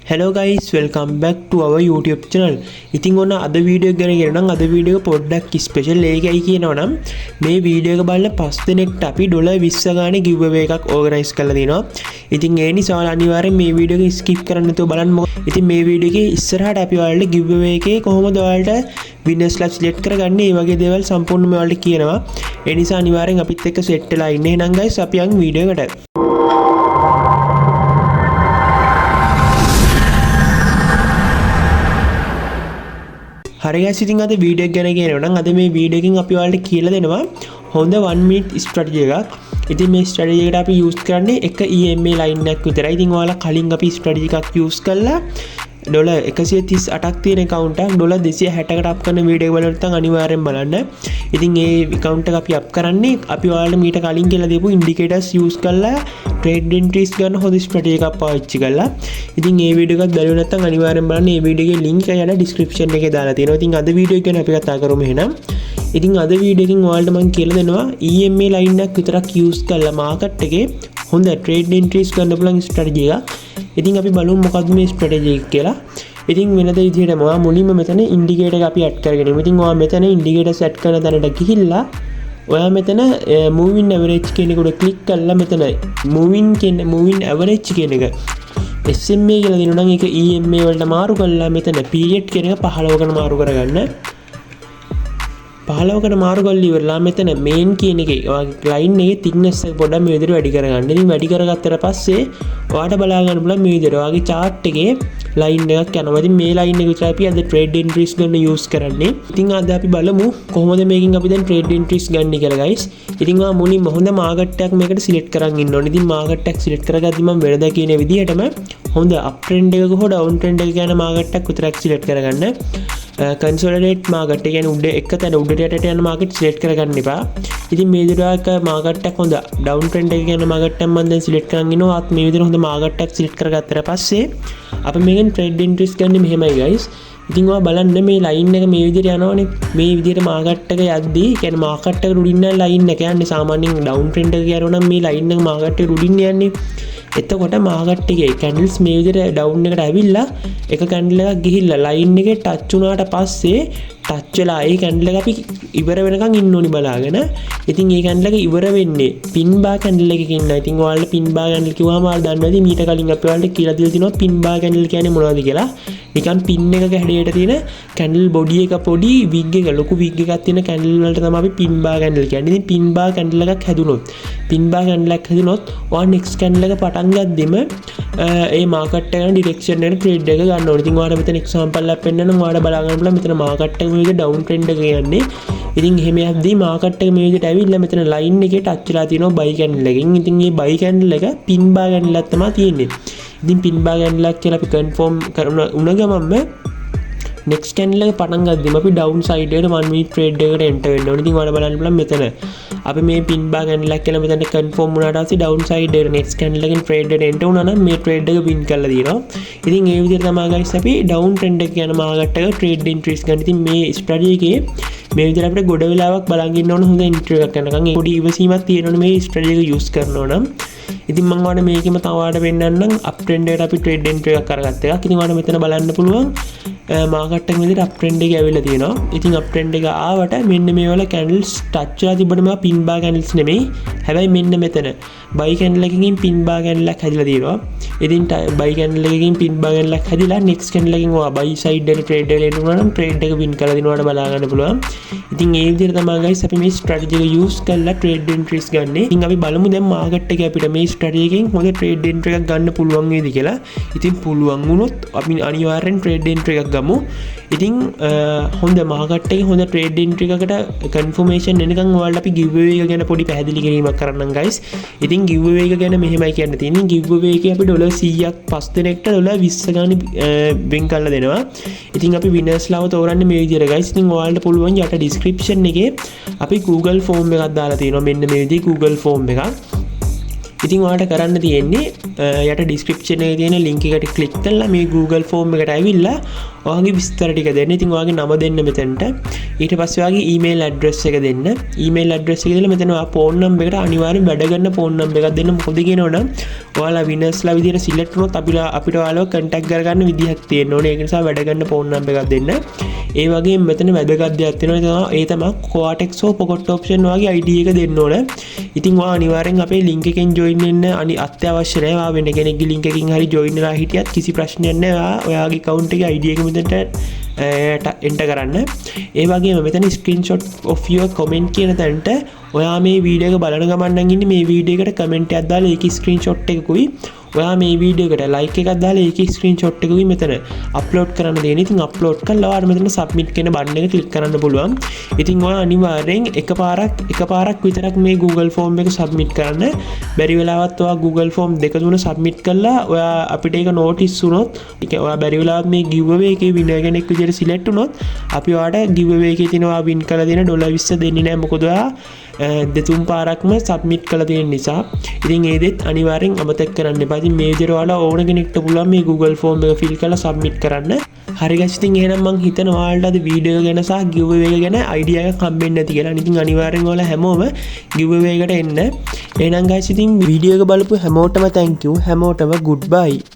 Hello guys, welcome back to our YouTube channel. ඉතින් ඔන්න අද වීඩියෝ එක ගැන කියනවා නම් අද වීඩියෝ එක පොඩ්ඩක් ස්පෙෂල් එකයි කියනවා නම් මේ වීඩියෝ එක බලන 5 දිනෙකට අපි $20 ගානේ giveaway එකක් organize කරලා දිනවා. ඉතින් ඒ නිසා අනිවාර්යෙන් මේ වීඩියෝ එක skip කරන්න නැතුව බලන්න. ඉතින් මේ වීඩියෝ එකේ ඉස්සරහට අපි ඔයාලට giveaway එකේ කොහොමද ඔයාලට winners ලා select කරගන්නේ මේ වගේ දේවල් සම්පූර්ණයෙන්ම ඔයාලට කියනවා. ඒ නිසා අනිවාර්යෙන් අපිත් එක්ක set වෙලා ඉන්න. එහෙනම් guys අපි යන් වීඩියෝ එකට. හරි guys, ඉතින් අද වීඩියෝ එක ගැන කියනවා නම් අද මේ වීඩියෝ එකෙන් අපි ඔයාලට කියලා දෙනවා හොඳ 1 minute strategy එකක්. ඉතින් මේ strategy එකට අපි use කරන්නේ එක EMA line එකක් විතරයි. ඉතින් ඔයාලා කලින් අපි strategy එකක් use කළා $138ක් තියෙන account එකක් $260කට up කරන වීඩියෝ එක බලන්න නැත්නම් අනිවාර්යෙන් බලන්න. ඉතින් ඒ account එක අපි up කරන්නේ අපි ඔයාලට මීට කලින් කියලා දීපු indicators use කරලා trade entries ගන්න හොඳ strategy එකක් පාවිච්චි කරලා. ඉතින් මේ වීඩියෝ එකත් බැලුවා නැත්නම් අනිවාර්යෙන් බලන්න. මේ වීඩියෝ එකේ link එක යන description එකේ දාලා තියෙනවා. ඉතින් අද වීඩියෝ එක ගැන අපි කතා කරමු එහෙනම්. ඉතින් අද වීඩියෝ එකකින් ඔයාලට මම කියලා දෙනවා EMA line එකක් විතරක් use කරලා market එකේ හොඳ trade entries ගන්න පුළුවන් strategy එකක්. ඉතින් අපි බලමු මොකක්ද මේ strategy එක කියලා. ඉතින් වෙනද විදිහටම මුලින්ම මෙතන indicator එක අපි add කරගෙන ඉමු. ඉතින් ඔයා මෙතන indicators add කරන තැනට ගිහිල්ලා ඔයා මෙතන moving average කියන එකට click කරලා මෙතන moving average කියන එක SMA කියලා දෙනවා නම් ඒක EMA වලට මාරු කරලා මෙතන period කියන එක 15කට මාරු කරගන්න. 15කට මාරු කරලා ඉවරලා මෙතන main කියන එකේ ඔයාගේ line එකේ thickness එක පොඩ්ඩක් මේ විදිහට වැඩි කරගන්න. ඉතින් වැඩි කරගත්තට පස්සේ ඔයාලට බලා ගන්න පුළුවන් මේ විදිහට ඔයාගේ chart එකේ line එකක් යනවා. ඉතින් මේ line එක විතරයි අපි අද trade entries ගන්න use කරන්නේ. ඉතින් අද අපි බලමු කොහොමද මේකෙන් අපි දැන් trade entries ගන්න කියලා guys. ඉතින් ඔයා මුලින්ම හොඳ market එකක් මේකට select කරන් ඉන්න ඕනේ. ඉතින් market එකක් select කරගද්දි මම වෙනදා කියන විදිහටම හොඳ up trend එකක හෝ down trend එකක යන market එකක් විතරක් select කරගන්න. consolidate market එක කියන්නේ උඩ එක තැන උඩට යටට යන market select කරගන්න එපා. ඉතින් මේ විදිහට market එකක් හොඳ down trend එකක යන market එකක් මම දැන් select කරන් ඉනවා. ආත් මේ විදිහට හොඳ market එකක් select කරගත්තට පස්සේ අපි මේකෙන් trade entries ගන්න මෙහෙමයි guys. ඉතින් ඔයා බලන්න මේ line එක මේ විදිහට යනවනේ. මේ විදිහට market එක යද්දී කියන්නේ market එක උඩින් යන line එක යන්නේ සාමාන්‍යයෙන් down trend එක යනවා නම් මේ line එක market එක උඩින් යන්නේ. එතකොට market එකේ candles මේ විදිහට down එකට ඇවිල්ලා එක candle එකක් ගිහිල්ලා line එකේ touch වුණාට පස්සේ touch වෙලා ඒ candle එක අපි ඉවර වෙනකන් ඉන්න ඕනි බලාගෙන. ඉතින් මේ candle එක ඉවර වෙන්නේ pin bar candle එකකින් නෑ. ඉතින් ඔයාලට pin bar candle කිව්වම ඔයාලා දන්නවද මීට කලින් අපි ඔයාලට කියලා දීලා තිනවා pin bar candle කියන්නේ මොනවද කියලා. නිකන් pin එකක හැඩයට තියෙන candle body එක පොඩි wig එක ලොකු wig එකක් තියෙන candle වලට තමයි අපි pin bar candle කියන්නේ. ඉතින් pin bar candle එකක් හැදුනොත් pin bar candle එකක් හැදුනොත් ඔයා next candle එක පටන් ගද්දිම ඒ market එක යන direction එකට trade එක ගන්න ඕනේ. ඉතින් ඔයාලට මෙතන example එකක් පෙන්නන්න ඔයාලට බලා ගන්න පුළුවන් මෙතන market එක මේ විදිහට down trend එක යන්නේ. ඉතින් එහෙම යද්දී market එක මේ විදිහට ඇවිල්ලා මෙතන line එකේ touch වෙලා තියෙනවා buy candle එකකින්. ඉතින් මේ buy candle එක pin bar candle එකක් තමයි තියෙන්නේ. ඉතින් pin bar candle එකක් කියලා අපි confirm කරන ගමන්ම next candle එක පටන් ගද්දිම අපි down side එකට 1 minute trade එකකට enter වෙන්න ඕනේ. ඉතින් ඔයාලා බලන්න පුළුවන් මෙතන අපි මේ pin bar candle එකක් කියලා මෙතන confirm වුණාට පස්සේ down side එකට next candle එකකින් trade එකට enter වුණා නම් මේ trade එක win කරලා තියෙනවා. ඉතින් මේ විදිහට තමයි guys අපි down trend එක යන market එක trade entries ගන්න. ඉතින් මේ strategy එකේ මේ විදිහට අපිට ගොඩ වෙලාවක් බලන් ඉන්න ඕන හොඳ entry එකක් යනකම් ඒ පොඩි ඉවසීමක් තියෙනවනේ මේ strategy එක use කරනවා නම්. ඉතින් මම ඔයාලට මේකෙම තව ඔයාලට පෙන්නන්නම් up trend එකට අපි trade entry එකක් කරගත්ත එකක්. ඉතින් ඔයාලට මෙතන බලන්න පුළුවන් market එක විදිහට up trend එක ඇවිල්ලා තියෙනවා. ඉතින් up trend එක ආවට මෙන්න මේ වල candles touch වෙලා තිබුණේ මේවා pin bar candles නෙමෙයි. හැබැයි මෙන්න මෙතන buy candle එකකින් pin bar candle එකක් හැදිලා තියෙනවා. ඉතින් buy candle එකකින් pin bar candle එකක් හැදිලා next candle එකකින් ඔයා buy side එකට trade එක එනවා නම් trade එක win කරලා දිනවට බලා ගන්න පුළුවන්. ඉතින් මේ විදිහට තමයි guys අපි මේ strategy එක use කරලා trade entries ගන්න. ඉතින් අපි බලමු දැන් market එකේ අපිට මේ strategy එකෙන් හොඳ trade entry එකක් ගන්න පුළුවන් වේද කියලා. ඉතින් පුළුවන් වුණොත් අපි අනිවාර්යෙන් trade entry එකක් ගමු. ඉතින් හොඳ market එකේ හොඳ trade entry එකකට confirmation එනකන් ඔයාලට අපි giveaway එක ගැන පොඩි පැහැදිලි කිරීමක් කරන්නම් guys. ඉතින් giveaway එක ගැන මෙහෙමයි කියන්න තියෙන්නේ. giveaway එකේ අපි $100ක් 5 දිනකට $20 ගානේ win කරලා දෙනවා. ඉතින් අපි winners ලාව තෝරන්නේ මේ විදිහට guys. ඉතින් ඔයාලට පුළුවන් යට description එකේ අපි Google form එකක් දාලා තියෙනවා. මෙන්න මේ විදිහේ Google form එකක්. ඉතින් ඔයාලට කරන්න තියෙන්නේ යට ඩිස්ක්‍රිප්ෂන් එකේ තියෙන ලින්ක් එකට ක්ලික් කරලා මේ Google ෆෝම් එකට ඇවිල්ලා ඔයාගේ විස්තර ටික දෙන්න. ඉතින් ඔයාගේ නම දෙන්න මෙතනට. ඊට පස්සේ ඔයාගේ ඊමේල් ඇඩ්‍රස් එක දෙන්න. ඊමේල් ඇඩ්‍රස් එක දීලා මෙතන ඔයා ෆෝන් නම්බර් එකට අනිවාර්යෙන් වැඩ ගන්න ෆෝන් නම්බර් එකක් දෙන්න. මොකද කියනවනම් ඔයාලා විනර්ස්ලා විදියට සිලෙක්ට් වුණොත් අපිට ඔයාලව කන්ටැක්ට් කරගන්න විදිහක් තියෙන්න ඕනේ. ඒක නිසා වැඩ ගන්න ෆෝන් නම්බර් එකක් දෙන්න. ඒ වගේම මෙතන වැදගත් දෙයක් තියෙනවා. ඒ තමයි Quatex හෝ Pocket Option වගේ ID එක දෙන්න ඕනේ. ඉතින් ඔයා අනිවාර්යෙන් අපේ link එකෙන් join වෙන්න අත්‍යවශ්‍ය නැහැ. ඔයා වෙන කෙනෙක්ගේ link එකකින් හරි join වෙලා හිටියත් කිසි ප්‍රශ්නයක් නැහැ. ඔයාගේ account එකේ ID එක මෙතනට enter කරන්න. ඒ වගේම මෙතන screenshot of your comment කියන තැනට ඔයා මේ වීඩියෝ එක බලන ගමන් නම් ඉන්නේ මේ වීඩියෝ එකට comment එකක් දාලා ඒකේ screenshot එකකුයි ඔයා මේ වීඩියෝ එකට like එකක් දාලා ඒකේ screenshot එකකුයි මෙතන upload කරන්න දෙන්නේ. ඉතින් upload කරලා ඔයාලා මෙතන submit කියන button එක click කරන්න පුළුවන්. ඉතින් ඔයා අනිවාර්යෙන් එකපාරක් විතරක් මේ Google form එක submit කරන්න. බැරි වෙලාවත් ඔයා Google form දෙක තුන submit කරලා ඔයා අපිට ඒක notice වුණොත් ඔයා බැරි වෙලාවත් මේ giveaway එකේ winner කෙනෙක් විදිහට select වුණොත් අපි ඔයාට giveaway එකේ තියෙන ඔයා win කරලා දෙන $20 දෙන්නේ නැහැ. මොකද ඔයා දෙතුන් පාරක්ම සබ්මිට් කරලා තියෙන නිසා. ඉතින් ඒ දෙත් අනිවාර්යෙන් අමතක කරන්න එපා. ඉතින් මේ විදිහට ඔයාලා ඕන කෙනෙක්ට පුළුවන් මේ Google form එක fill කරලා submit කරන්න. හරි guys, ඉතින් එහෙනම් මම හිතනවා ඔයාලට අද වීඩියෝ ගැන සහ giveaway එක ගැන idea එකක් හම්බෙන්නේ නැති කියලා. ඉතින් අනිවාර්යෙන් ඔයාලා හැමෝම giveaway එකට එන්න. එහෙනම් guys, ඉතින් වීඩියෝ එක බලපු හැමෝටම thank you. හැමෝටම goodbye.